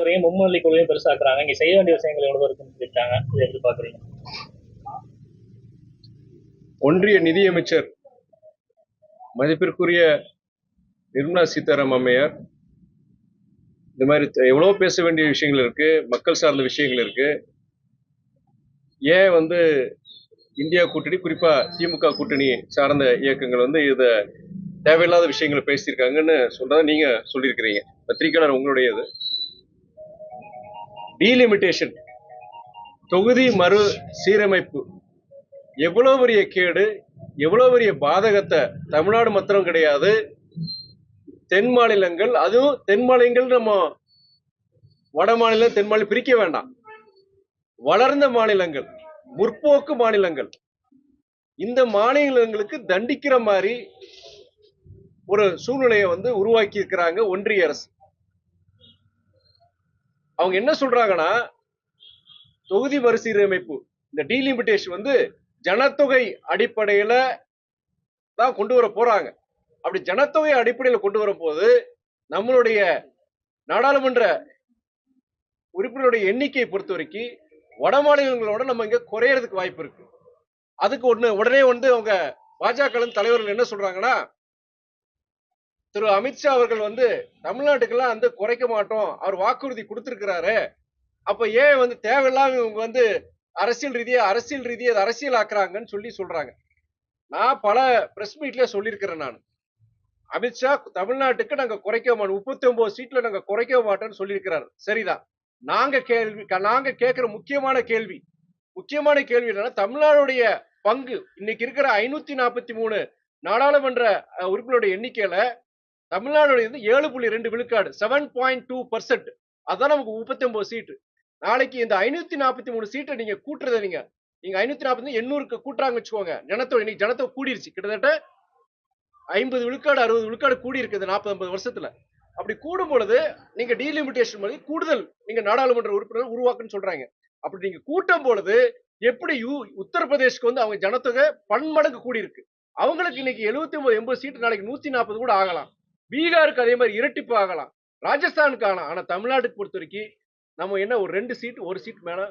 தலைவரையும் மும்மொழி கொள்கையும் பெருசாக்குறாங்க. இங்க செய்ய வேண்டிய விஷயங்கள் எவ்வளவு இருக்குன்னு சொல்லிட்டாங்க. இதை எப்படி பாக்குறீங்க? ஒன்றிய நிதியமைச்சர் மதிப்பிற்குரிய நிர்மலா சீதாராமன் அம்மையார் இந்த மாதிரி எவ்வளவு பேச வேண்டிய விஷயங்கள் இருக்கு, மக்கள் சார்ந்த விஷயங்கள் இருக்கு. ஏன் இந்தியா கூட்டணி, குறிப்பா திமுக கூட்டணி சார்ந்த இயக்கங்கள் இத தேவையில்லாத விஷயங்களை பேசியிருக்காங்கன்னு சொல்றத நீங்க சொல்லியிருக்கிறீங்க. பத்திரிகையாளர் உங்களுடையது. டீலிமிட்டேஷன், தொகுதி மறு சீரமைப்பு எவ்வளவு பெரிய கேடு, எவ்வளவு பெரிய பாதகத்தை தமிழ்நாடு மாத்திரம் கிடையாது, தென் மாநிலங்கள், அதுவும் தென் மாநிலங்கள் நம்ம வட மாநிலம் தென் மாநிலம் பிரிக்க வேண்டாம், வளர்ந்த மாநிலங்கள், முற்போக்கு மாநிலங்கள், இந்த மாநிலங்களுக்கு தண்டிக்கிற மாதிரி ஒரு சூழ்நிலையை உருவாக்கி இருக்கிறாங்க ஒன்றிய அரசு. அவங்க என்ன சொல்றாங்கன்னா, தொகுதி மறுசீரமைப்பு, இந்த டீலிமிட்டேஷன் ஜனத்தொகை அடிப்படையில தான் கொண்டு வர போறாங்க. அப்படி ஜனத்தொகை அடிப்படையில் கொண்டு வரும் போது நம்மளுடைய நாடாளுமன்ற உறுப்பினருடைய எண்ணிக்கையை பொறுத்த வரைக்கும் வட மாநிலங்களோட நம்ம இங்க குறையறதுக்கு வாய்ப்பு இருக்கு. அதுக்கு உடனே அவங்க பாஜக தலைவர்கள் என்ன சொல்றாங்கன்னா, திரு அமித்ஷா அவர்கள் தமிழ்நாட்டுக்கெல்லாம் குறைக்க மாட்டோம், அவர் வாக்குறுதி கொடுத்திருக்கிறாரு, அப்ப ஏன் தேவையில்லாம இவங்க அரசியல் ரீதியா அரசியல் ஆக்குறாங்கன்னு சொல்றாங்க. நான் பல பிரஸ் மீட்ல சொல்லியிருக்கிறேன். நான் அமித்ஷா தமிழ்நாட்டுக்கு நாங்க குறைக்க மாட்டோம், 39 சீட்ல நாங்க குறைக்க மாட்டோம்னு சொல்லியிருக்கிறார். சரிதான். நாங்க கேட்கிற முக்கியமான கேள்வி என்னன்னா, தமிழ்நாடுடைய பங்கு இன்னைக்கு இருக்கிற 543 நாடாளுமன்ற உறுப்பினருடைய எண்ணிக்கையில தமிழ்நாடுடைய 7.2 விழுக்காடு, 7.2%. அதான் நமக்கு 39 சீட்டு. நாளைக்கு இந்த 543 சீட்டை நீங்க கூட்டுறத நீங்க 540 800க்கு கூட்டுறாங்க வச்சுக்கோங்க. ஜனத்தொகை கூடிருச்சு, கிட்டத்தட்ட 50 விழுக்காடு 60 விழுக்காடு கூடி இருக்குது 40-50 வருஷத்துல. அப்படி கூடும் பொழுது நீங்க டீலிமிட்டேஷன் மாதிரி கூடுதல் நீங்க நாடாளுமன்ற உறுப்பினர் உருவாக்குன்னு சொல்றாங்க. அப்படி நீங்க கூட்டும் பொழுது எப்படி உத்தரப்பிரதேஷ்க்கு அவங்க ஜனத்தொகை பன்மடங்கு கூடி இருக்கு, அவங்களுக்கு இன்னைக்கு 79-80 சீட்டு நாளைக்கு 140 கூட ஆகலாம். பீகாருக்கு அதே மாதிரி இரட்டிப்பு ஆகலாம், ராஜஸ்தானுக்கு ஆகலாம். ஆனா தமிழ்நாட்டுக்கு பொறுத்த வரைக்கும் நம்ம என்ன ஒரு 2 சீட் 1 சீட் மேல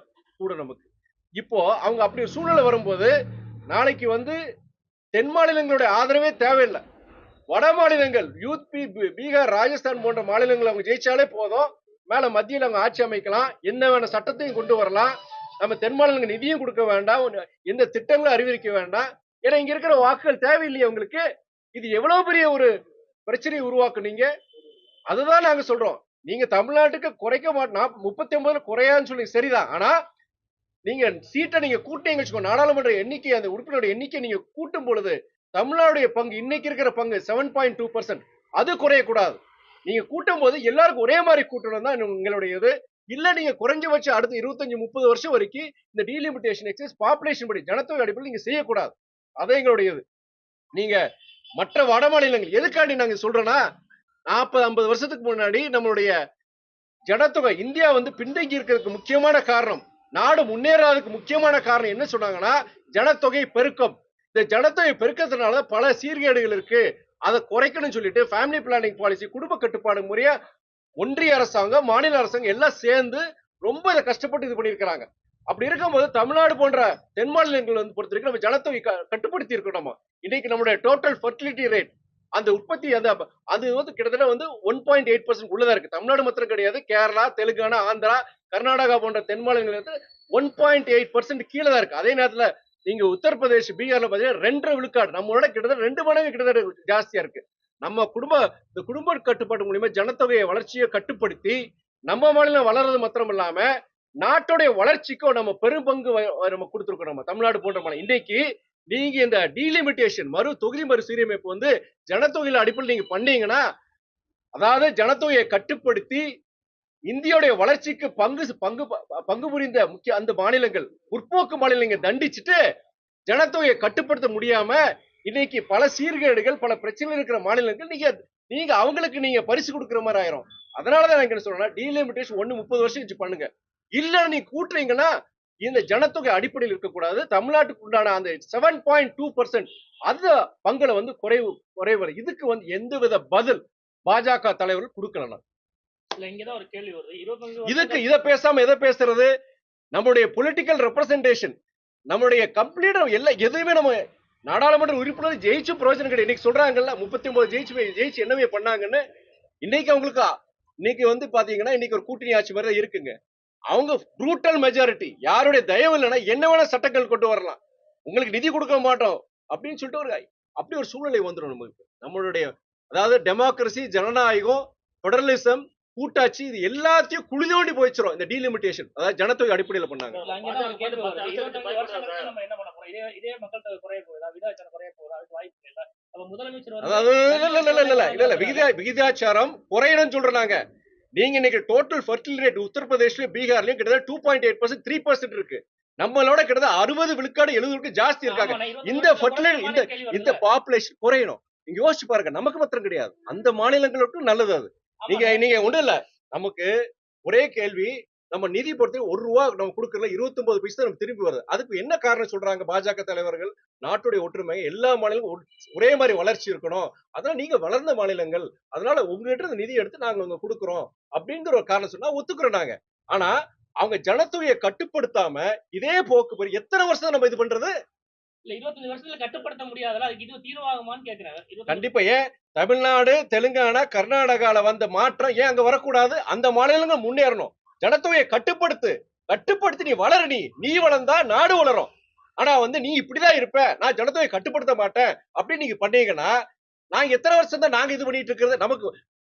கூட நமக்கு. இப்போ அவங்க அப்படி ஒரு சூழ்நிலை வரும்போது நாளைக்கு தென் மாநிலங்களுடைய ஆதரவே தேவையில்லை. வட மாநிலங்கள் யூபி, பீகார், ராஜஸ்தான் போன்ற மாநிலங்கள் அவங்க ஜெயிச்சாலே போதும், மேல மத்தியில் அவங்க ஆட்சி அமைக்கலாம், என்ன வேணா சட்டத்தையும் கொண்டு வரலாம். நம்ம தென் மாநிலங்கள் நிதியும் கொடுக்க வேண்டாம், எந்த திட்டங்களும் அறிவிக்க வேண்டாம். ஏன்னா இங்க இருக்கிற வாக்குகள் தேவையில்லையே உங்களுக்கு. இது எவ்வளவு பெரிய ஒரு பிரச்சனையை உருவாக்குனீங்க. அதுதான் நாங்க சொல்றோம். நீங்க தமிழ்நாட்டுக்கு குறைக்க மாட்டோம், 39 குறையான்னு சொல்லி சரிதான். ஆனா நீங்க சீட்டை நீங்க கூட்டீங்க வச்சுக்கோ, நாடாளுமன்ற எண்ணிக்கை, அந்த உறுப்பினருடைய எண்ணிக்கை நீங்க கூட்டும் பொழுது தமிழ்நாடுடைய பங்கு, இன்னைக்கு இருக்கிற பங்கு 7.2%, அது குறையக்கூடாது. நீங்க கூட்டும் போது எல்லாருக்கும் ஒரே மாதிரி கூட்டணும் தான் எங்களுடையது. இல்ல நீங்க குறைஞ்சபட்சம் அடுத்த 25-30 வருஷம் வரைக்கும் இந்த டீலிமிட்டேஷன் எக்ஸைஸ் பாப்புலேஷன் படி ஜனத்தொகை அடிப்படையில் நீங்க செய்யக்கூடாது. அதே எங்களுடையது. நீங்க மற்ற வட மாநிலங்கள் எதுக்காண்டி நாங்க சொல்றோம்னா, 40-50 வருஷத்துக்கு முன்னாடி நம்மளுடைய ஜனத்தொகை இந்தியா பின்தங்கி இருக்கிறதுக்கு முக்கியமான காரணம், நாடு முன்னேறாததுக்கு முக்கியமான காரணம் என்ன சொன்னாங்கன்னா, ஜனத்தொகை பெருக்கம். இந்த ஜனத்தொகை பெருக்கத்தினால பல சீர்கேடுகள் இருக்கு, அதை குறைக்கணும்னு சொல்லிட்டு ஃபேமிலி பிளானிங் பாலிசி, குடும்ப கட்டுப்பாடு முறையா ஒன்றிய அரசாங்கம், மாநில அரசாங்கம் எல்லாம் சேர்ந்து ரொம்ப இதை கஷ்டப்பட்டு இது பண்ணியிருக்கிறாங்க. அப்படி இருக்கும்போது தமிழ்நாடு போன்ற தென் மாநிலங்கள் பொறுத்த வரைக்கும் நம்ம ஜனத்தொகை கட்டுப்படுத்தி இருக்கணும். இன்னைக்கு நம்மளுடைய டோட்டல் ஃபர்டிலிட்டி ரேட், அந்த உற்பத்தி அது கிட்டத்தட்ட 1.8% உள்ளதா இருக்கு. தமிழ்நாடு மாத்திரம் கிடையாது, கேரளா, தெலுங்கானா, ஆந்திரா, கர்நாடகா போன்ற தென் மாநிலங்கள் 1.8% கீழே தான் இருக்கு. அதே நேரத்துல நீங்க உத்தரப்பிரதேஷ், பீகார்ல பாத்தீங்கன்னா 2.5 விழுக்காடு, நம்மளோட கிட்டத்தட்ட 2 மடங்கு கிட்டத்தட்ட ஜாஸ்தியா இருக்கு. நம்ம இந்த குடும்ப கட்டுப்பாடு மூலியமா ஜனத்தொகையை வளர்ச்சியை கட்டுப்படுத்தி நம்ம மாநிலம் வளர்றது மாத்திரம் இல்லாம நாட்டுடைய வளர்ச்சிக்கும் நம்ம பெரும் பங்கு நம்ம கொடுத்திருக்கோம். நம்ம தமிழ்நாடு போன்ற மாநிலம் இன்னைக்கு நீங்க இந்த டீலிமிட்டேஷன் தொகுதி மறு சீரமைப்பு ஜனத்தொகையில அடிப்படையில் நீங்க பண்ணீங்கன்னா, அதாவது ஜனத்தொகையை கட்டுப்படுத்தி இந்தியாவுடைய வளர்ச்சிக்கு பங்கு புரிந்த முக்கிய அந்த மாநிலங்கள், முற்போக்கு மாநிலங்க தண்டிச்சுட்டு ஜனத்தொகையை கட்டுப்படுத்த முடியாம இன்னைக்கு பல சீர்கேடுகள், பல பிரச்சனைகள் இருக்கிற மாநிலங்கள் நீங்க அவங்களுக்கு நீங்க பரிசு கொடுக்கிற மாதிரி ஆயிரும். அதனாலதான் நான் என்ன சொல்றேன், டீலிமிட்டேஷன் 30 வருஷம் வச்சு பண்ணுங்க. இல்ல நீங்க கூட்டுறீங்கன்னா இந்த ஜனத்தொகை அடிப்படையில் இருக்கக்கூடாது, தமிழ்நாட்டுக்கு உண்டான அந்த 7.2% அந்த பங்குல குறைவு. இதுக்கு எந்தவித பதில் பாஜக தலைவர்கள் கொடுக்கல. இல்ல இங்கதான் ஒரு கேள்வி வருது. 25 இதுக்கு வருஷம் இதை பேசாம எதை பேசுறது? நம்மளுடைய பொலிட்டிக்கல் ரெப்ரசன்டேஷன், நம்மளுடைய கம்ப்ளீட் எல்லாம் எதுவுமே நம்ம நாடாளுமன்ற உறுப்பினர் ஜெயிச்சு பிரயோஜனம் கிடையாது. இன்னைக்கு சொல்றாங்கல்ல 39 ஜெயிச்சு என்னவே பண்ணாங்கன்னு. இன்னைக்கு அவங்களுக்கு இன்னைக்கு வந்து பாத்தீங்கன்னா இன்னைக்கு ஒரு கூட்டணி ஆட்சி மாதிரி தான் இருக்குங்க. அவங்க ப்ரூட்டல் மெஜாரிட்டி, யாருடைய தயவு இல்லைன்னா என்ன வேணா சட்டங்கள் கொண்டு வரலாம், உங்களுக்கு நிதி கொடுக்க மாட்டோம் அப்படின்னு சொல்லிட்டு ஒரு அப்படி ஒரு சூழ்நிலை வந்துடும் நமக்கு. நம்மளுடைய அதாவது டெமோக்ரஸி, ஜனநாயகம், பெடரலிசம், கூட்டாட்சி இது எல்லாத்தையும் குழி தோண்டி போயிச்சிரும் இந்த டீலிமிட்டேஷன், அதாவது ஜனத்தொகை அடிப்படையில் பண்ணாங்க. இல்ல அங்கதான் ஒரு கேள்வி வருது. 25 வருஷம் கழிச்சு நம்ம என்ன பண்ண போறோம்? இதே மக்கள் தொகை குறைய போகுதா? விகிதாச்சாரம் குறைய போகுதா? அதுக்கு வாய்ப்பு இல்ல. அப்ப முதலமைச்சர் வந்து அதாவது இல்ல விகிதாச்சாரம் குறையணும்னு சொல்றாங்க. நீங்க இன்னைக்கு டோட்டல் ஃபர்டிலிட்டி ரேட் உத்தரப்பிரதேஷ்லயும் பீகார்லயும் கிட்டத்தட்ட 2.8% 3% இருக்கு. நம்மளோட கிட்டத்தட்ட 60 விழுக்காடு 70 விழுக்காடு ஜாஸ்தி இருக்காங்க. இந்த ஃபர்டிலிட்டி இந்த பாப்புலேஷன் குறையணும். நீங்க யோசிச்சு பாருங்க, நமக்கு மாத்திரம் கிடையாது, அந்த மாநிலங்களுக்கும் நல்லது அது. நீங்க ஒண்ணும் இல்ல, நமக்கு ஒரே கேள்வி, நம்ம நிதி பொறுத்து ₹1 நம்ம கொடுக்கறதுல 29 பைசா நமக்கு திரும்பி வருது. அதுக்கு என்ன காரணம் சொல்றாங்க பாஜக தலைவர்கள்? நாட்டுடைய ஒற்றுமை, எல்லா மாநிலங்களும் ஒரே மாதிரி வளர்ச்சி இருக்கணும், அதான் நீங்க வளர்ந்த மாநிலங்கள், அதனால உங்ககிட்ட இருந்து நிதி எடுத்து நாங்க உங்க கொடுக்குறோம் அப்படிங்கிற ஒரு காரணம் சொன்னா ஒத்துக்கிறோம் நாங்க. ஆனா அவங்க ஜனத்தொகையை கட்டுப்படுத்தாம இதே போக்கு எத்தனை வருஷம் நம்ம இது பண்றது? இல்ல 25 வருஷத்துல கட்டுப்படுத்த முடியாதல, அதுக்கு இது தீர்வாகுமான்னு கேக்குறேன். கண்டிப்பா. ஏன் தமிழ்நாடு, தெலுங்கானா, கர்நாடகால வந்த மாற்றம் ஏன் அங்க வரக்கூடாது? அந்த மாநிலங்கள் முன்னேறணும். ஜனத்தொகையை கட்டுப்படுத்தி நீ வளர, நீ வளர்ந்தா நாடு வளரும். ஆனா வந்து நீ இப்படிதான் இருப்ப, நான் ஜனத்தொகையை கட்டுப்படுத்த மாட்டேன் அப்படின்னு நீங்க பண்ணீங்கன்னா, நாங்க எத்தனை வருஷம் தான் நாங்க இது பண்ணிட்டு இருக்கிறது?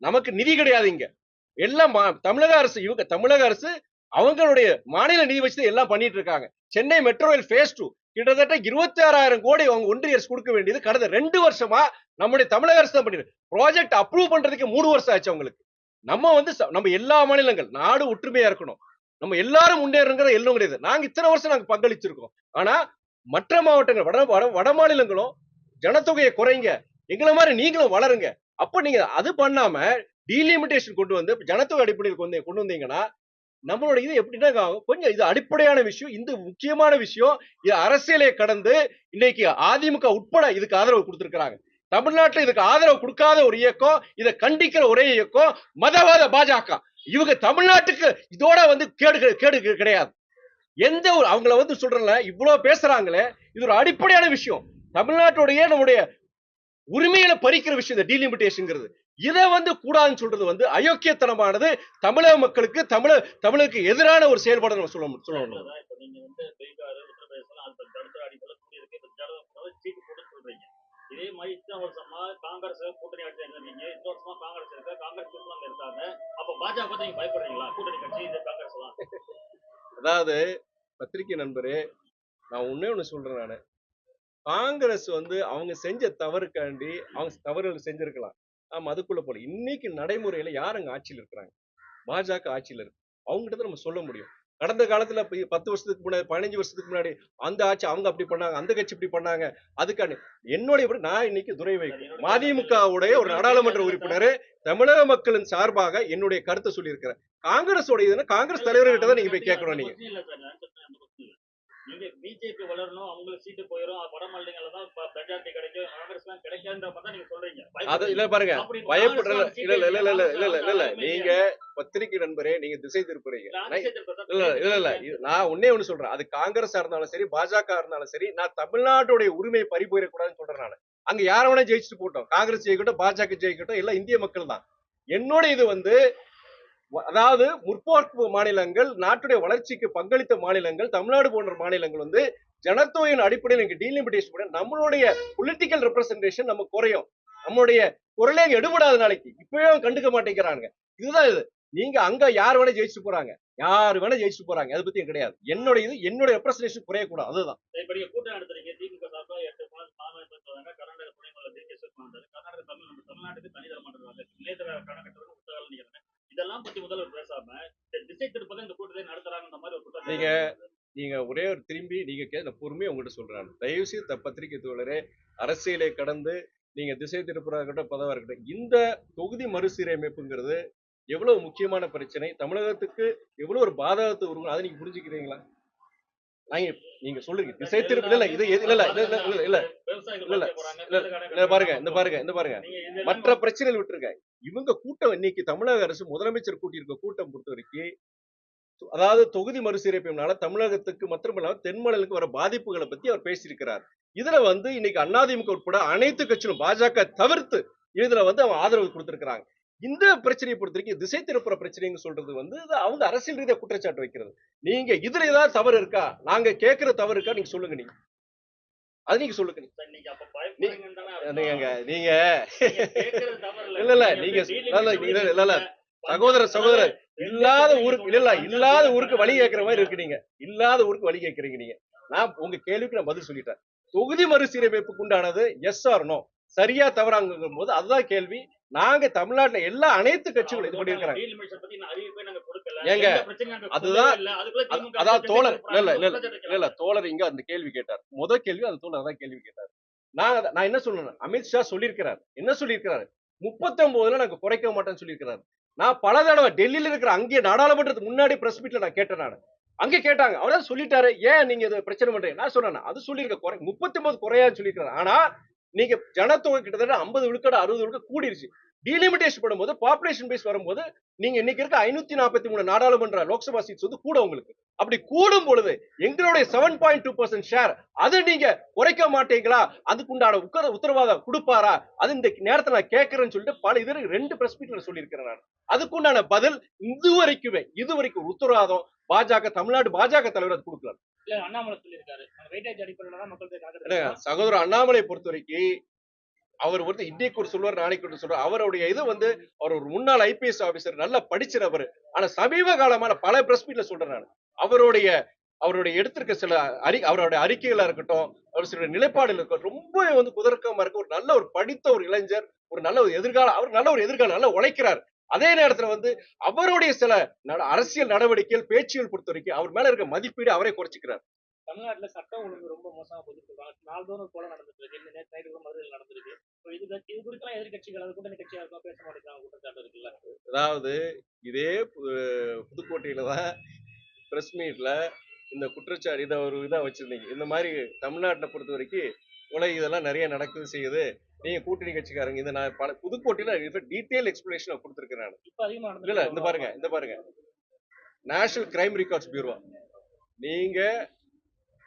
நமக்கு நிதி கிடையாது இங்க. எல்லாம் தமிழக அரசு, இவங்க தமிழக அரசு அவங்களுடைய மாநில நிதி வச்சு எல்லாம் பண்ணிட்டு இருக்காங்க. சென்னை மெட்ரோ ரயில் ஃபேஸ் 2 கிட்டத்தட்ட 26,000 கோடி அவங்க ஒன்றிய அரசு கொடுக்க வேண்டியது கடந்த 2 வருஷமா நம்முடைய தமிழக அரசு தான் பண்ணிருக்கு. ப்ராஜெக்ட் அப்ரூவ் பண்றதுக்கு 3 வருஷம் ஆச்சு அவங்களுக்கு. நம்ம எல்லா மாநிலங்கள் நாடு ஒற்றுமையா இருக்கணும், நம்ம எல்லாரும் முன்னேறுங்கிற எல்லாம் கிடையாது. நாங்க இத்தனை வருஷம் நாங்க பங்களிச்சிருக்கோம். ஆனா மற்ற மாவட்டங்கள் வட மாநிலங்களும் ஜனத்தொகையை குறைங்க, எங்களை மாதிரி நீங்களும் வளருங்க. அப்ப நீங்க அது பண்ணாம டீலிமிட்டேஷன் கொண்டு வந்து ஜனத்தொகை அடிப்படையில் கொண்டு வந்தீங்கன்னா நம்மளோட இது எப்படின்னா கொஞ்சம் இது அடிப்படையான விஷயம், இந்த முக்கியமான விஷயம். இது அரசியலை கடந்து இன்னைக்கு அதிமுக உட்பட இதுக்கு ஆதரவு கொடுத்திருக்கிறாங்க. தமிழ்நாட்டில் இதுக்கு ஆதரவு கொடுக்காத ஒரு இயக்கம், இதை கண்டிக்கிற ஒரே இயக்கம் மதவாத பாஜக. இவங்க தமிழ்நாட்டுக்கு இதோட வந்து கேடு கிடையாது. எந்த ஒரு அவங்கள வந்து சொல்றல இவ்வளவு பேசுறாங்களே, இது ஒரு அடிப்படையான விஷயம். தமிழ்நாட்டுடைய நம்முடைய உரிமையில பறிக்கிற விஷயம் இந்த டீலிமிட்டேஷன்ங்கிறது. இதை வந்து கூடாதுன்னு சொல்றது வந்து அயோக்கியத்தனமானது. தமிழக மக்களுக்கு தமிழுக்கு எதிரான ஒரு செயல்பாடு நம்ம சொல்லணும். இதே மாதிரி இத்தனை வருஷமா காங்கிரஸ் கூட்டணி ஆட்சி இருந்தீங்க, இந்த வருஷமா காங்கிரஸ் இருக்க, காங்கிரஸ் இருக்காங்க. அப்ப பாஜக நீங்க பயப்படுறீங்களா? கூட்டணி கட்சி இந்த காங்கிரஸ் எல்லாம். அதாவது பத்திரிகை நண்பரே, நான் ஒண்ணு சொல்றேன். நானு காங்கிரஸ் வந்து அவங்க செஞ்ச தவறுக்காண்டி அவங்க தவறுகள் செஞ்சிருக்கலாம். ஆமா, அதுக்குள்ள போல இன்னைக்கு நடைமுறையில யார் அங்க ஆட்சியில் இருக்கிறாங்க? பாஜக ஆட்சியில் இருக்கு. அவங்ககிட்ட நம்ம சொல்ல முடியும். கடந்த காலத்துல 10 வருஷத்துக்கு முன்னாடி 15 வருஷத்துக்கு முன்னாடி அந்த ஆட்சி அவங்க அப்படி பண்ணாங்க, அந்த கட்சி இப்படி பண்ணாங்க, அதுக்காண்டி என்னுடைய நான் இன்னைக்கு துரை வைக்கிறேன், மதிமுகவுடைய ஒரு நாடாளுமன்ற உறுப்பினர் தமிழக மக்களின் சார்பாக என்னுடைய கருத்தை சொல்லி இருக்கிறேன். காங்கிரஸ் காங்கிரஸ் தலைவர்கிட்ட தான் நீங்க போய் கேட்கணும். நீங்க பிஜேபி வளரணும், அவங்களுக்கு சீட்டு போயிடும், வட மாநிலங்கள்ல தான் மெஜாரிட்டி கிடைக்கும், காங்கிரஸ் எல்லாம் கிடைக்காதுன்ற மாதிரி தான் நீங்க சொல்றீங்க. அது இல்ல பாருங்க, பயப்படுற இல்ல நீங்க பத்திரிகை நண்பரே, நீங்க திசை திருப்புறீங்க. இல்ல நான் ஒண்ணு சொல்றேன், அது காங்கிரஸா இருந்தாலும் சரி, பாஜக இருந்தாலும் சரி, நான் தமிழ்நாட்டுடைய உரிமை பறி போயிடக்கூடாதுன்னு சொல்றேன். நான் அங்க யார வேணா ஜெயிச்சுட்டு போட்டோம், காங்கிரஸ் ஜெயிக்கட்டும், பாஜக ஜெயிக்கட்டும், எல்லாம் இந்திய மக்கள் தான். என்னோட இது வந்து அதாவது முற்போக்கு மாநிலங்கள், நாட்டுடைய வளர்ச்சிக்கு பங்களித்த மாநிலங்கள், தமிழ்நாடு போன்ற மாநிலங்கள் வந்து ஜனத்தொகையின் அடிப்படையில் டீலிமிட்டேஷன் நம்மளுடைய பொலிட்டிக்கல் ரெப்ரசன்டேஷன் நம்ம குறையும், நம்மளுடைய குரலே எடுபடாத நாளைக்கு இப்பவே கண்டுக்க மாட்டேங்கிறாங்க. இதுதான் இது. நீங்க அங்க யார் வேணா ஜெயிச்சுட்டு போறாங்க, யாரு வேணா ஜெயிச்சுட்டு போறாங்க, அதை பத்தி கிடையாது. என்னுடைய ரெப்ரசன்டேஷன் குறையக்கூடாது, அதுதான். கூட்டம் நடத்துறீங்க, திமுக சார்பா 8 கர்நாடக துணை முதல்வர் டி கே சிவகுமார், கர்நாடக தமிழ்நாட்டுக்கு தனி தர மாட்டாங்க, கணக்கு இதெல்லாம் பத்தி முதல்வர் பேசாம திசை திருப்பதான் இந்த கூட்டத்தை நடத்துறாங்க மாதிரி ஒரு கூட்டம். நீங்க ஒரே ஒரு திரும்பி நீங்க பொறுமையை உங்ககிட்ட சொல்றாங்க. தயவு செய்து பத்திரிகை தோழரே, அரசியலை கடந்து நீங்க திசை திருப்புறா பதவா இருக்கட்டும், இந்த தொகுதி மறுசீரமைப்புங்கிறது எவ்வளவு முக்கியமான பிரச்சனை, தமிழகத்துக்கு எவ்வளவு ஒரு பாதகத்தை உருவாகும், அதை நீங்க புரிஞ்சுக்கிறீங்களா? நீங்க சொல்லுங்க திசை திருப்ப இல்ல இது இல்ல இல்ல இல்ல இல்ல இல்ல விவசாயிகள் இல்ல, பாதிக்க போறாங்க, இல்ல இல்ல பாருங்க இந்த பாருங்க நீங்க இது மற்ற பிரச்சனைகள் விட்டுருங்க. இவங்க கூட்டம் இன்னைக்கு தமிழக அரசு முதலமைச்சர் கூட்டியிருக்க கூட்டம் பொறுத்த வரைக்கும் அதாவது தொகுதி மறுசீரமைப்பினால தமிழகத்துக்கு மட்டுமல்லாம தென்மண்டலுக்கு வர பாதிப்புகளை பத்தி அவர் பேசியிருக்கிறார். இதுல வந்து இன்னைக்கு அதிமுக உட்பட அனைத்து கட்சிகளும் பாஜக தவிர்த்து இதுல வந்து அவங்க ஆதரவு கொடுத்திருக்கிறாங்க. இந்த பிரச்சனையை பொறுத்த வரைக்கும் திசை திருப்புற பிரச்சனைன்னு சொல்றது வந்து இது அவங்க அரசியல் ரீதியா குற்றச்சாட்டு வைக்கிறது. நீங்க இதுல ஏதாவது தவறு இருக்கா, நாங்க கேட்கிற தவறு இருக்கா, நீங்க சொல்லுங்க. நீங்க அது நீங்க சொல்லுங்க. நீங்க அப்ப பயப்படுறீங்கன்னு தானே அர்த்தம். நீங்க நீங்க கேட்கறது தவறு இல்ல. இல்ல நீங்க நீங்க எப்படி இல்ல சகோதரர் இல்லாத ஊருக்கு வழி கேட்கிற மாதிரி இருக்கு. நீங்க இல்லாத ஊருக்கு வழி கேட்கறீங்க. நீங்க நான் உங்க கேள்விக்கு நான் பதில் சொல்லிட்டேன். தொகுதி மறுசீரமைப்புக்கு உண்டானது எஸ் ஆர் நோ, சரியா தவறாங்கும் போது அதுதான் கேள்வி. நாங்க தமிழ்நாட்டுல எல்லா அனைத்து கட்சிகளும் இது பண்ணிருக்காங்க. டீலிமிட்டேஷன் பத்தி அறிவிப்பே நாங்க கொடுக்கல. ஏங்க, எந்த பிரச்சனையும் நாங்க அதுதான் சொல்லவே இல்ல. அதுக்குள்ள திமுக அதான் தோழர் இல்ல இல்ல தோழர் இங்க அந்த கேள்வி கேட்டார். முதல் கேள்வி அந்த தோழர் தான் கேள்வி கேட்டார். நான் என்ன சொன்னேன், அமித்ஷா சொல்லியிருக்கிறார். என்ன சொல்லியிருக்கிறாரு, 39ல நாங்க குறைக்க மாட்டேன்னு சொல்லியிருக்கிறாரு. நான் பல தடவை டெல்லியில இருக்கிற அங்கே நாடாளுமன்றத்துக்கு முன்னாடி பிரஸ் மீட்ல நான் கேட்டேன். நான் அங்க கேட்டாங்க, அவர்தான் சொல்லிட்டாரு, ஏன் நீங்க இதை பிரச்சனை பண்றீங்க. நான் சொன்னேன், அது சொல்லியிருக்க 39 குறையான்னு சொல்லியிருக்காரு. ஆனா நீங்க ஜனத்தொகை கிட்டத்தட்ட 50 விழுக்காடு 60 விழுக்காடு கூடிருச்சு. டீலிமிட்டேஷன் பண்ணும்போது பாப்புலேஷன் பேஸ் வரும்போது நீங்க இன்னைக்கு இருக்க 543 நாடாளுமன்ற லோக்சபா சீட்ஸ் வந்து கூட உங்களுக்கு. அப்படி கூடும் பொழுது எங்களுடைய 7.2% ஷேர் அதை நீங்க குறைக்க மாட்டீங்களா, அதுக்குண்டான உத்தரவாதம் கொடுப்பாரா, அது இந்த நேரத்தில் நான் கேட்கிறேன்னு சொல்லிட்டு பல இது 2 பிரஸ் மீட்ல சொல்லியிருக்கிறேன். நான் அதுக்குண்டான பதில் இதுவரைக்கும் உத்தரவாதம் பாஜக தமிழ்நாடு பாஜக தலைவர் அது கொடுக்கல. இல்ல அண்ணாமலை சொல்லியிருக்காரு, வெயிட்டேஜ் அடிப்படையில தான் மக்கள் சகோதரர் அண்ணாமலை பொறுத்த வரைக்கும் அவர் வந்து இன்னைக்கு ஒரு சொல்வார், நாளைக்கு ஒரு சொல்றார். அவருடைய இது வந்து அவர் ஒரு முன்னாள் ஐபிஎஸ் ஆபீசர், நல்லா படிச்சிருவர். ஆனா சமீப காலமான பல பிரஸ் மீட்ல சொல்றேன் நான், அவருடைய எடுத்திருக்க சில அவருடைய அறிக்கைகளா இருக்கட்டும், அவர் சில நிலைப்பாடுகள் இருக்கட்டும், ரொம்ப வந்து குதர்க்கமா இருக்க ஒரு நல்ல ஒரு படித்த ஒரு இளைஞர், ஒரு நல்ல ஒரு எதிர்காலம், அவர் நல்ல ஒரு எதிர்காலம் நல்லா உழைக்கிறார். அதே நேரத்துல வந்து அவருடைய சில அரசியல் நடவடிக்கைகள் பேச்சுகள் பொறுத்த வரைக்கும் அவர் மேல இருக்க மதிப்பீடு அவரே குறைச்சிக்கிறார். தமிழ்நாட்டுல சட்டம் ஒழுங்கு ரொம்ப மோசமா போயிட்டு இருக்காங்க. நாள்தோறும் போல நடந்துட்டு இருக்கு. நேற்று நைட்டு மதுரையில் நடந்திருக்கு. இது குறித்து எதிர்கட்சிகள் அது கூட்டணி கட்சியா இருக்கும் பேச மாட்டேங்கிறாங்க, குற்றச்சாட்டு இருக்குல்ல. அதாவது இதே புதுக்கோட்டையில தான் பிரஸ் மீட்ல இந்த குற்றச்சாட்டு இதை ஒரு இதா வச்சிருந்தீங்க. இந்த மாதிரி தமிழ்நாட்டை பொறுத்த வரைக்கும் கொலை இதெல்லாம் நிறைய நடக்குது செய்யுது, நீங்க கூட்டணி கட்சிக்காரங்க இதை நான் பல புதுக்கோட்டையில டீடைல் எக்ஸ்பிளனேஷன் கொடுத்திருக்கேன் நான். இப்ப அதிகமா இல்ல இந்த பாருங்க நேஷனல் கிரைம் ரெக்கார்ட்ஸ் பியூரோ, நீங்க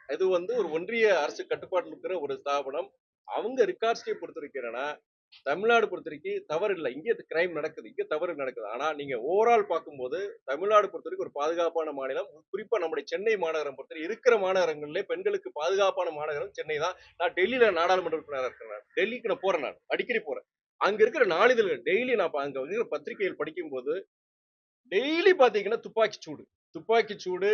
இது வந்து ஒரு ஒன்றிய அரசு கட்டுப்பாட்டில் இருக்கிற ஒரு ஸ்தாபனம். அவங்க ரெக்கார்ட்ஸ்கே பொறுத்த வரைக்கும் தமிழ்நாடு பொறுத்த வரைக்கும் தவறு இல்லை, இங்கே கிரைம் நடக்குது, இங்க தவறு நடக்குது. ஆனா நீங்க ஓவரால் பார்க்கும்போது தமிழ்நாடு பொறுத்த வரைக்கும் ஒரு பாதுகாப்பான மாநிலம். குறிப்பா நம்முடைய சென்னை மாநகரம் பொறுத்த இருக்கிற மாநகரங்களிலே பெண்களுக்கு பாதுகாப்பான மாநகரம் சென்னை தான். நான் டெல்லியில நாடாளுமன்ற உறுப்பினராக இருக்கிறேன். டெல்லிக்கு நான் போறேன், நான் அடிக்கடி போறேன். அங்க இருக்கிற நாளிதழ்கள் டெய்லி நான் அங்க இருக்கிற பத்திரிகைகள் படிக்கும் போது டெய்லி பாத்தீங்கன்னா துப்பாக்கி சூடு,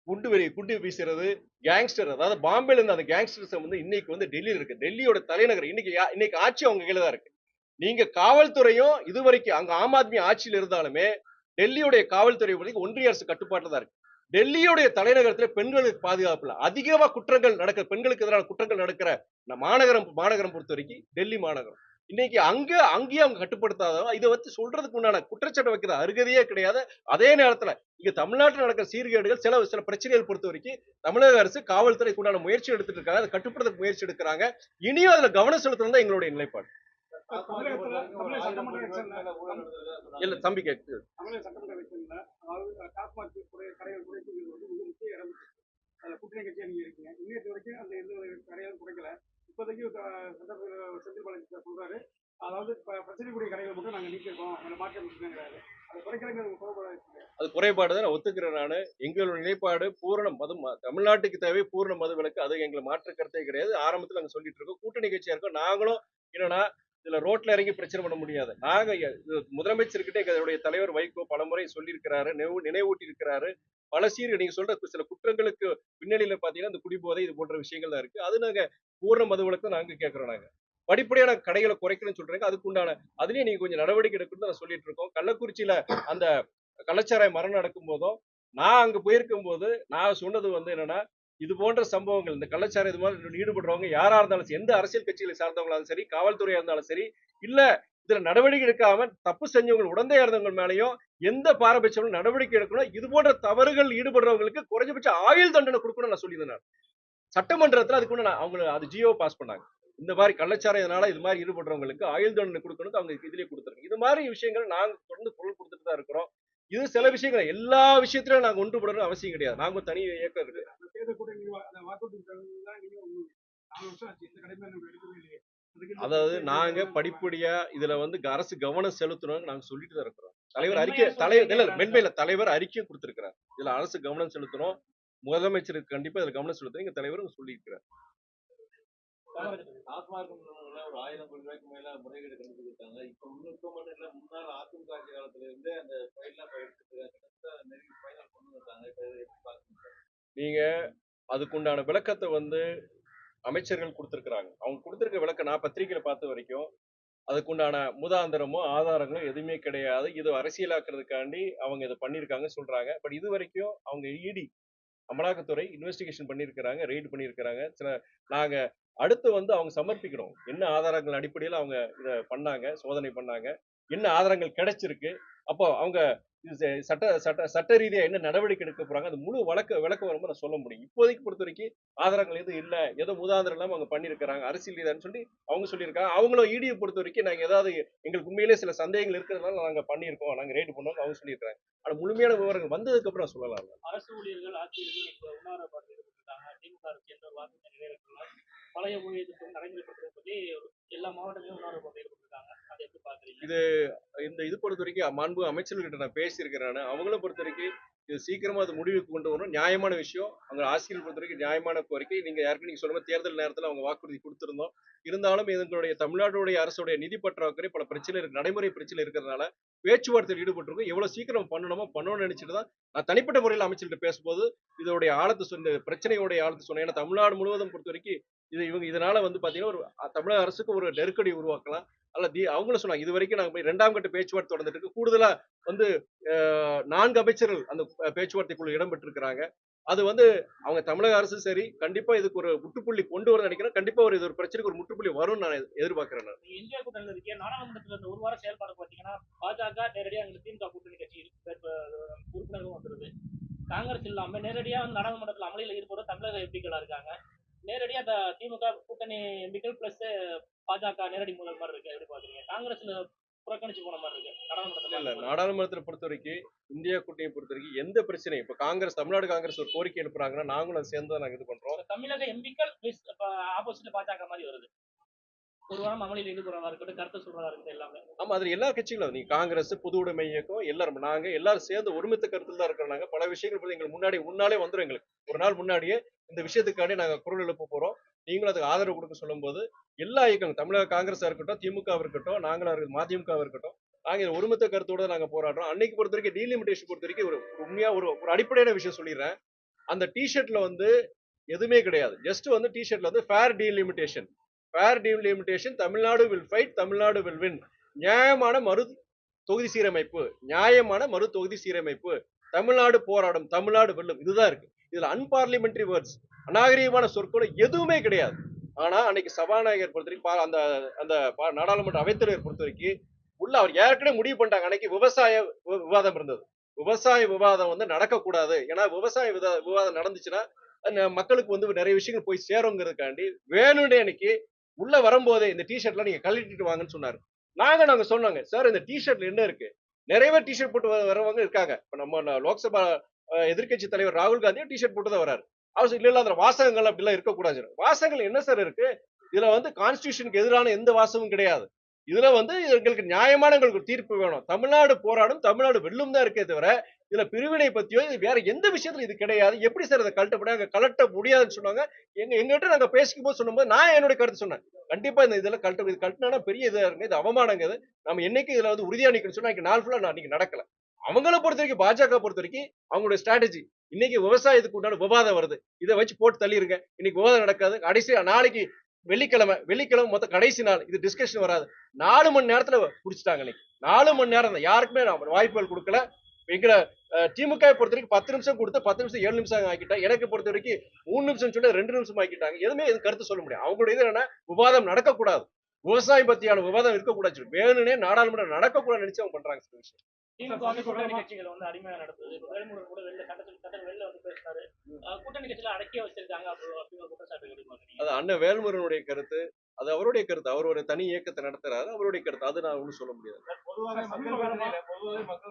குண்டு வீசுறது, கேங்ஸ்டர், அதாவது பாம்பேல இருந்து அந்த கேங்ஸ்டர்ஸ் வந்து இன்னைக்கு வந்து டெல்லியில இருக்கு. டெல்லியோட தலைநகர் இன்னைக்கு ஆட்சி அவங்க கையில தான் இருக்கு. நீங்க காவல்துறையும் இதுவரைக்கும் அங்க ஆம் ஆத்மி ஆட்சியில் இருந்தாலுமே டெல்லியுடைய காவல்துறை ஒன்றிய அரசு கட்டுப்பாட்டுல தான் இருக்கு. டெல்லியுடைய தலைநகரத்துல பெண்களுக்கு பாதுகாப்பு இல்ல. அதிகமா குற்றங்கள் நடக்கிற, பெண்களுக்கு எதிரான குற்றங்கள் நடக்கிற மாநகரம் பொறுத்த வரைக்கும் டெல்லி மாநகரம். இன்னைக்கு அங்கேயே அவங்க கட்டுப்படுத்தாத இதை வச்சு சொல்றதுக்கு உண்டான குற்றச்சாட்டு வைக்கிற அருகதையே கிடையாது. அதே நேரத்துல இங்க தமிழ்நாட்டில் நடக்கிற சீர்கேடுகள் சில பிரச்சனைகள் பொறுத்த வரைக்கும் தமிழக அரசு காவல்துறைக்கு உண்டான முயற்சி எடுத்துட்டு இருக்காங்க, அதை கட்டுப்படுத்த முயற்சி எடுக்கிறாங்க. இனியும் அதுல கவனம் செலுத்துறது தான் எங்களுடைய நிலைப்பாடு. இல்ல தம்பி கேட்குது, கூட்டணி கட்சியா நீங்க இருக்கீங்க, இன்னைக்கு வரைக்கும் அந்த எந்த கடையாலும் குறைக்கல. இப்போதைக்கு செந்தில் பாலாஜி சொல்றாரு, அதாவது பிரச்சனைக்குரிய கடைகளை மட்டும் நாங்க நீக்கிருக்கோம், மாற்றம் இருக்குங்கிறாரு. அது குறைக்கிறது அது குறைபாடு தான் ஒத்துக்கிறேன் நானு. எங்களுடைய நிலைப்பாடு பூரண மது, தமிழ்நாட்டுக்கு தேவை பூரண மது விலக்கு. அது எங்களை மாற்று கருத்தே கிடையாது. ஆரம்பத்தில் நாங்க சொல்லிட்டு இருக்கோம், கூட்டணி கட்சியா இருக்கோம். நாங்களும் என்னன்னா இதுல ரோட்ல இறங்கி பிரச்சனை பண்ண முடியாது. நாங்க முதலமைச்சர்கிட்ட எங்களுடைய தலைவர் வைகோ பலமுறை சொல்லியிருக்கிறாரு, நினைவூட்டி இருக்கிறாரு. பல நீங்க சொல்ற சில குற்றங்களுக்கு பின்னணியில பாத்தீங்கன்னா இந்த குடிபோதை இது போன்ற விஷயங்கள் தான் இருக்கு. அது நாங்க பூர்ண மது விலக்கு நாங்க கேட்கிறோம். நாங்க படிப்படியான கடைகளை குறைக்கணும்னு சொல்றாங்க. அதுக்குண்டான அதுலயே நீங்க கொஞ்சம் நடவடிக்கை எடுக்கணும்னு நான் சொல்லிட்டு இருக்கோம். கள்ளக்குறிச்சியில அந்த கள்ளச்சாராய மரணம் நடக்கும் போதும் நான் அங்க போயிருக்கும் போது நான் சொன்னது வந்து என்னன்னா, இது போன்ற சம்பவங்கள் இந்த கள்ளச்சாராய இது மாதிரி ஈடுபடுறவங்க யாரா இருந்தாலும், எந்த அரசியல் கட்சிகளை சார்ந்தவங்களாலும் சரி, காவல்துறையா இருந்தாலும் சரி, இல்ல இதுல நடவடிக்கை எடுக்காம தப்பு செஞ்சவங்க உடந்தையா இருந்தவங்க மேலேயும் எந்த பாரபட்சமும் நடவடிக்கை எடுக்கணும். இது போன்ற தவறுகள் ஈடுபடுறவங்களுக்கு குறைஞ்சபட்ச ஆயுள் தண்டனை கொடுக்கணும்னு நான் சொல்லியிருந்தேன். சட்டமன்றத்துல அதுக்கு அவங்க அது ஜியோ பாஸ் பண்ணாங்க. இந்த மாதிரி கள்ளச்சாராயத்தினால இது மாதிரி ஈடுபடுறவங்களுக்கு ஆயுள் தண்டனை கொடுக்கணும் அவங்க இதுலயே கொடுத்துருங்க. இது மாதிரி விஷயங்கள் நாங்க தொடர்ந்து குரல் கொடுத்துட்டு தான் இருக்கிறோம். இது சில விஷயங்கள் எல்லா விஷயத்திலும் நாங்க ஒன்றுபடணும் அவசியம் கிடையாது. நாங்க தனி இயக்கம் இருக்கு. அந்த தேர்தல் கூட்டணி அந்த வாக்குறுதி தான் நீங்க 4 வருஷம் ஆச்சு. இந்த கடமை நம்ம எடுக்கவே இல்லையே. அதாவது நாங்க படிப்படியா இதுல அரசு கவனம் செலுத்தணும்னு நாங்க சொல்லிட்டு தான் இருக்கிறோம். தலைவர் அறிக்கை தலைவர் அறிக்கையும் கொடுத்திருக்கிறார். இதுல அரசு கவனம் செலுத்தணும். முதலமைச்சருக்கு கண்டிப்பா இதுல கவனம் செலுத்தணும். எங்க தலைவரும் சொல்லியிருக்கிறார். டாஸ்மாக் ஒரு 1000 கோடி ரூபாய்க்கு மேல முறைகேடு கண்டுபிடிச்சாங்க. இப்ப மட்டும் இல்ல, முன்னாள் அதிமுக ஆட்சி காலத்துல இருந்தே அந்த ஃபைல்லாம் எடுத்துட்டு நெருங்கி ஃபைனல் கொண்டு வந்தாங்க. இப்ப எப்படி பாக்குறீங்க? நீங்க அதுக்குண்டான விளக்கத்தை அமைச்சர்கள் கொடுத்திருக்கிறாங்க. அவங்க கொடுத்திருக்க விளக்கம் நான் பத்திரிகையில பார்த்த வரைக்கும் அதுக்குண்டான முதாந்திரமோ ஆதாரங்களோ எதுவுமே கிடையாது. இது அரசியலாக்குறதுக்காண்டி அவங்க இதை பண்ணியிருக்காங்க சொல்றாங்க. பட் இது வரைக்கும் அவங்க இடி அமலாக்கத்துறை இன்வெஸ்டிகேஷன் பண்ணியிருக்கிறாங்க, ரெய்டு பண்ணியிருக்கிறாங்க. நாங்க அடுத்து அவங்க சமர்ப்பிக்கிறோம். என்ன ஆதாரங்கள் அடிப்படையில் அவங்க இதை பண்ணாங்க, சோதனை பண்ணாங்க, என்ன ஆதாரங்கள் கிடைச்சிருக்கு, அப்போ அவங்க சட்ட சட்ட சட்ட ரீதியா என்ன நடவடிக்கை எடுக்க போறாங்க, அது முழு விளக்கம் வரும்போது நான் சொல்ல முடியும். இப்போதைக்கு பொறுத்த வரைக்கும் ஆதாரங்கள் எதுவும் இல்லை, ஏதோ முதாந்திரம் இல்லாம அவங்க பண்ணியிருக்கிறாங்க, அரசியல் ரீதியான்னு சொல்லி அவங்க சொல்லியிருக்காங்க. அவங்களும் இடியை பொறுத்த வரைக்கும் நாங்க ஏதாவது எங்களுக்கு உண்மையிலே சில சந்தேகங்கள் இருக்கிறதுனால நாங்க பண்ணியிருக்கோம், நாங்க ரெய்டு பண்ணோம் அவங்க சொல்லியிருக்காங்க. ஆனா முழுமையான விவரங்கள் வந்ததுக்கு அப்புறம் சொல்லலாம். அரசு ஊழியர்கள் ஆட்சியர்கள் இப்ப உண்ணாவிரப்பாடு ஈடுபட்டிருக்காங்க. திமுக அரசு என்ற வாக்குறுதி நிறைவேற்றலாம். பழைய ஊழியர்கள் நடைமுறைப்படுத்துவதை பற்றி எல்லா மாவட்டங்களிலும் உண்ணாவிரப்பாடு ஈடுபட்டிருக்காங்க. அதை எப்படி பாக்குறீங்க? இது பொறுத்த வரைக்கும் மாண்பு அமைச்சர்கிட்ட நான் பேசியிருக்கிறேன். அவங்கள பொறுத்த வரைக்கும் இது சீக்கிரமா அது முடிவுக்கு கொண்டு வரணும். நியாயமான விஷயம். அவங்க ஆசிரியர் பொறுத்த வரைக்கும் நியாயமான கோரிக்கை. நீங்க ஏற்கனவே சொல்லுங்க, தேர்தல் நேரத்தில் அவங்க வாக்குறுதி கொடுத்திருந்தோம். இருந்தாலும் எங்களுடைய தமிழ்நாடுடைய அரசுடைய நிதி பற்றாக்குறை பல பிரச்சனை இருக்கு, நடைமுறை பிரச்சனை இருக்கிறதுனால பேச்சுவார்த்தையில் ஈடுபட்டிருக்கோம். எவ்வளவு சீக்கிரம் பண்ணணும்னு நினைச்சிட்டு தான் நான் தனிப்பட்ட முறையில் அமைச்சர்கிட்ட பேசும்போது இதோடைய ஆழத்தை சொன்ன பிரச்சனையோடைய ஆழத்தை சொன்னேன். ஏன்னா தமிழ்நாடு முழுவதும் பொறுத்த வரைக்கும் இதனால பாத்தீங்கன்னா ஒரு தமிழக அரசுக்கு ஒரு நெருக்கடி உருவாக்கலாம். அவங்களும் சொன்னாங்க, இது வரைக்கும் நாங்க போய் 2ஆம் கட்ட பேச்சுவார்த்தை தொடர்ந்துட்டு இருக்கு. கூடுதலா 4 அமைச்சர்கள் அந்த பேச்சுவார்த்தைக்குள்ள இடம் பெற்றிருக்கிறாங்க. அது அவங்க தமிழக அரசு சரி, கண்டிப்பா இதுக்கு ஒரு முற்றுப்புள்ளி கொண்டு வர நினைக்கிறேன். கண்டிப்பா இது ஒரு பிரச்சனைக்கு ஒரு முற்றுப்புள்ளி வரும்னு நான் எதிர்பார்க்கிறேன். இந்தியா கூட்டணியில் இருக்க நாடாளுமன்றத்தில் இந்த ஒரு வார செயல்பாடு பாத்தீங்கன்னா பாஜக நேரடியா அங்க திமுக கூட்டணி கட்சி உறுப்பினர்களும் வந்துருது. காங்கிரஸ் இல்லாம நேரடியா நாடாளுமன்றத்தில் அமளியில் ஈடுபட தமிழக எம்பிக்களா இருக்காங்க. நேரடியா திமுக கூட்டணி எம்பிக்கள் பிளஸ் பாஜக நேரடி முதல் மாதிரி இருக்கு. எப்படி பாக்குறீங்க? காங்கிரஸ்ல புறக்கணிச்சு போன மாதிரி இருக்கு நாடாளுமன்றத்தை பொறுத்த வரைக்கும். இந்தியா கூட்டணியை பொறுத்த வரைக்கும் எந்த பிரச்சனையும் இப்ப தமிழ்நாடு காங்கிரஸ் ஒரு கோரிக்கை எழுப்புறாங்கன்னா நாங்களும் அதை சேர்ந்து நாங்க இது பண்றோம். தமிழக எம்பிக்கள் ஆப்போசிட்ல பாஜக மாதிரி வருது. ஒரு வாரம் அமளியில் ஈடுபடுறதா இருக்கட்டும், கருத்து சொல்றதா இருக்கட்டும், எல்லாமே. ஆமா, அதுல எல்லா கட்சிகளும் நீங்க காங்கிரஸ், பொது உடைமை இயக்கம், எல்லாரும் நாங்க எல்லாரும் சேர்ந்து ஒருமித்த கருத்துல தான் இருக்கிறோம். நாங்க பல விஷயங்கள் எங்களுக்கு முன்னாலே வந்துடும். எங்களுக்கு ஒரு நாள் முன்னாடியே இந்த விஷயத்துக்காண்டி நாங்க குரல் எழுப்ப போறோம். நீங்களும் அதுக்கு ஆதரவு கொடுக்க சொல்லும் போது எல்லா இயக்கங்களும் தமிழக காங்கிரஸா இருக்கட்டும், திமுக இருக்கட்டும், நாங்களா இருக்கட்டும், மதிமுக இருக்கட்டும், நாங்க ஒருமித்த கருத்தோட நாங்க போராடுறோம். அன்னைக்கு பொறுத்த வரைக்கும் டீலிமிட்டேஷன் பொறுத்த வரைக்கும் ஒரு உண்மையா ஒரு அடிப்படையான விஷயம் சொல்லிடுறேன். அந்த டிஷர்ட்ல எதுவுமே கிடையாது. ஜஸ்ட் டிஷர்ட்ல fair delimitation, Tamil Nadu will fight, Tamil Nadu will win. நியாயமான மறு தொகுதி சீரமைப்பு, தமிழ்நாடு போராடும், தமிழ்நாடு வெல்லும். இதுதான் இருக்கு. இதுல அன்பார்லிமெண்டரி வேர்ட்ஸ், அநாகரிகமான சொற்கள் எதுவுமே கிடையாது. ஆனா அன்னைக்கு சபாநாயகர் பொறுத்த வரைக்கும் அந்த நாடாளுமன்ற அவைத்தலைவர் பொறுத்த வரைக்கும் அவர் ஏற்கனவே முடிவு பண்ணிட்டாங்க. அன்னைக்கு விவசாய விவாதம் இருந்தது. விவசாய விவாதம் நடக்கக்கூடாது. ஏன்னா விவசாய விவாதம் நடந்துச்சுன்னா மக்களுக்கு நிறைய விஷயங்கள் போய் சேருங்கிறதுக்காண்டி வேணும்னே அன்னைக்கு உள்ள வரும்போதே இந்த டிஷர்ட்ல நீங்க கழட்டிட்டு வாங்கன்னு சொன்னாரு. நாங்க சொன்னோங்க, சார் இந்த டிஷர்ட்ல என்ன இருக்கு? நிறைய பேர் டிஷர்ட் போட்டு வரவங்க இருக்காங்க. இப்ப நம்ம லோக்சபா எதிர்கட்சி தலைவர் ராகுல் காந்தியும் டிஷர்ட் போட்டு தான் வராரு. அவர் இல்ல அந்த வாசகங்கள் அப்படிலாம் இருக்கக்கூடாது. வாசகங்கள் என்ன சார் இருக்கு? இதுல கான்ஸ்டிடியூஷனுக்கு எதிரான எந்த வாசகமும் கிடையாது. இதுல எங்களுக்கு நியாயமான எங்களுக்கு தீர்ப்பு வேணும். தமிழ்நாடு போராடும், தமிழ்நாடு வெல்லும் தான் இருக்கே தவிர இதுல பிரிவினை பத்தியோ வேற எந்த விஷயத்துல இது கிடையாது. எப்படி சார் இதை கலட்ட முடியாதுன்னு சொன்னாங்க. எங்கிட்ட நாங்க பேசிக்கும் போது சொன்னும்போது நான் என்னுடைய கருத்து சொன்னேன். கண்டிப்பா இந்த இதுல இது கழட்டினா பெரிய இதா இருக்கு, இது அவமானங்க. இது நம்ம என்னைக்கு இதுல உறுதியா நிக்கணும்னு சொன்னா நாள் ஃபுல்லா இன்னைக்கு நடக்கல. அவங்கள பொறுத்த வரைக்கும், பாஜக பொறுத்த வரைக்கும் அவங்களுடைய ஸ்ட்ராட்டஜி இன்னைக்கு விவசாயத்துக்கு உண்டான விவாதம் வருது, இதை வச்சு போட்டு தள்ளிருங்க, இன்னைக்கு விவாதம் நடக்காது, கடைசி நாளைக்கு வெள்ளிக்கிழமை மொத்தம் கடைசி நாள், இது டிஸ்கஷன் வராது. 4 மணி நேரத்துல முடிச்சுட்டாங்க. இன்னைக்கு 4 மணி நேரம் தான், யாருக்குமே வாய்ப்புகள் கொடுக்கல. எங்களை திமுக பொறுத்த வரைக்கும் 10 நிமிஷம் கொடுத்து 10 நிமிஷம் 7 நிமிஷம் ஆக்கிட்டாங்க. எனக்கு பொறுத்த வரைக்கும் 3 நிமிஷம் சொல்லி 2 நிமிஷம் ஆக்கிட்டாங்க. எதுவுமே இது கருத்து சொல்ல முடியும். அவங்களுடைய இது என்னன்னா விவாதம் நடக்கக்கூடாது. விவசாயம் பத்தியான விவாதம் இருக்கக்கூடாது, வேணும்னே நாடாளுமன்றம் நடக்கக்கூடாது நினைச்சு அவங்க பண்றாங்க சில விஷயம். திமுக வந்து கூட்டணி கட்சிகள் வந்து அடிமையா நடத்துது. இப்ப வேலுமுருகன் கூட சட்டத்தில் வெளில வந்து பேசினாரு. கூட்டணி கட்சியில அடக்கிய வச்சிருக்காங்க அப்படின்னு ஒரு குற்றச்சாட்டு கிடைக்கும். அது அண்ணன் வேல்முருகனுடைய கருத்து, அது அவருடைய கருத்து. அவர் ஒரு தனி இயக்கத்தை நடத்துறாரு, அவருடைய கருத்து. அது நான் ஒன்றும் சொல்ல முடியாது. பொதுவாகவே மக்கள்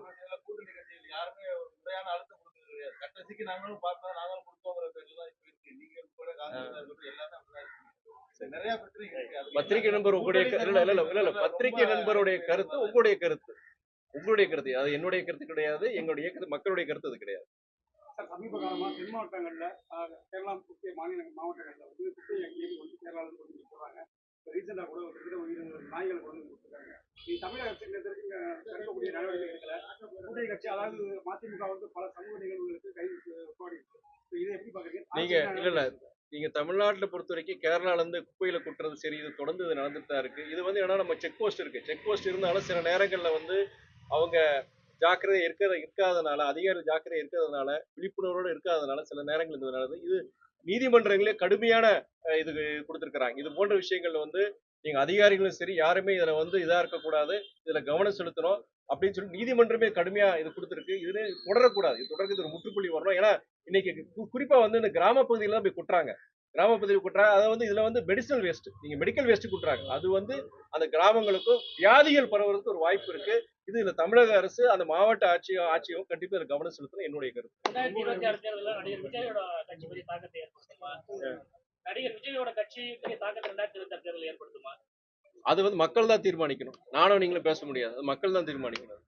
பிரச்சனையில கூட்டணி கட்சிகள் யாருமே ஒரு முறையான அழுத்தம் கொடுத்தது கிடையாது. கடைசிக்கு நாங்களும் பார்த்தோம், நாங்களும் கொடுத்தோங்கிற பேர்ல தான் இப்ப இருக்கு. நீங்க கூட காங்கிரஸ் இருக்கட்டும், எல்லாமே அப்படிதான் இருக்கு. நிறைய பிரச்சனை இருக்கு. அது பத்திரிகை நண்பர் உங்களுடைய இல்ல பத்திரிகை நண்பருடைய கருத்து உங்களுடைய கருத்து, அது என்னுடைய கருத்து கிடையாது, எங்களுடைய இயக்கத்து மக்களுடைய கருத்து அது கிடையாது. சார், சமீப காலமா தென் மாவட்டங்கள்ல கேரளா முக்கிய மாவட்டங்கள்ல வந்து குப்பை அங்கேயும் வந்து கேரளாவில் கொண்டு போறாங்க. ரீசெண்டா கூட ஒரு 20 நாய்கள் கொண்டு வந்து கொடுத்துருக்காங்க. தமிழக அரசு எடுக்கக்கூடிய நடவடிக்கை எடுக்கல. கூட்டணி கட்சி அதாவது மதிமுக வந்து பல சமூக நிகழ்வுகளுக்கு கைது போடி இருக்கு. இதை எப்படி பாக்குறீங்க? இல்ல நீங்க தமிழ்நாட்டுல பொறுத்த வரைக்கும் கேரளால இருந்து குப்பையில கொட்டுறது சரி, இது தொடர்ந்து இது நடந்துட்டு தான் இருக்கு. இது வந்து ஏன்னா நம்ம செக் போஸ்ட் இருக்கு, செக் போஸ்ட் இருந்தாலும் சில நேரங்கள்ல வந்து அவங்க ஜாக்கிரதை இருக்காதனால, அதிகாரிகள் ஜாக்கிரதை இருக்கிறதுனால, விழிப்புணர்வோடு இருக்காதனால சில நேரங்கள் இது நடக்குது. இது நீதிமன்றங்களே கடுமையான இது கொடுத்திருக்கிறாங்க. இது போன்ற விஷயங்கள்ல வந்து நீங்க அதிகாரிகளும் சரி யாருமே இதுல வந்து இதா இருக்கக்கூடாது, இதுல கவனம் செலுத்தணும் அப்படின்னு சொல்லி நீதிமன்றமே கடுமையா இது கொடுத்திருக்கு. இது தொடரக்கூடாது, இது தொடர்ந்து ஒரு முற்றுப்புள்ளி வரணும். ஏன்னா இன்னைக்கு குறிப்பா வந்து இந்த கிராம பகுதியில தான் போய் கொட்டுறாங்க, அதை வந்து இதுல வந்து மெடிசனல் வேஸ்ட், நீங்க மெடிக்கல் வேஸ்ட் கொட்டுறாங்க. அது வந்து அந்த கிராமங்களுக்கும் வியாதிகள் பரவுறதுக்கு ஒரு வாய்ப்பு இருக்கு. இது இந்த தமிழக அரசு அந்த மாவட்ட ஆட்சியும் கண்டிப்பா இதுல கவனம் செலுத்தணும் என்னுடைய கருத்து. 2026 தேர்தலில் நடிகர் விஜயோட கட்சி பெரிய தாக்கத்தை ஏற்படுத்துமா? நடிகர் விஜயோட கட்சி பெரிய தாக்கத்தை 2026 தேர்தலில் ஏற்படுத்துமா? அது வந்து மக்கள் தான் தீர்மானிக்கணும். நானும் நீங்களும் பேச முடியாது, அது மக்கள் தான் தீர்மானிக்கணும்.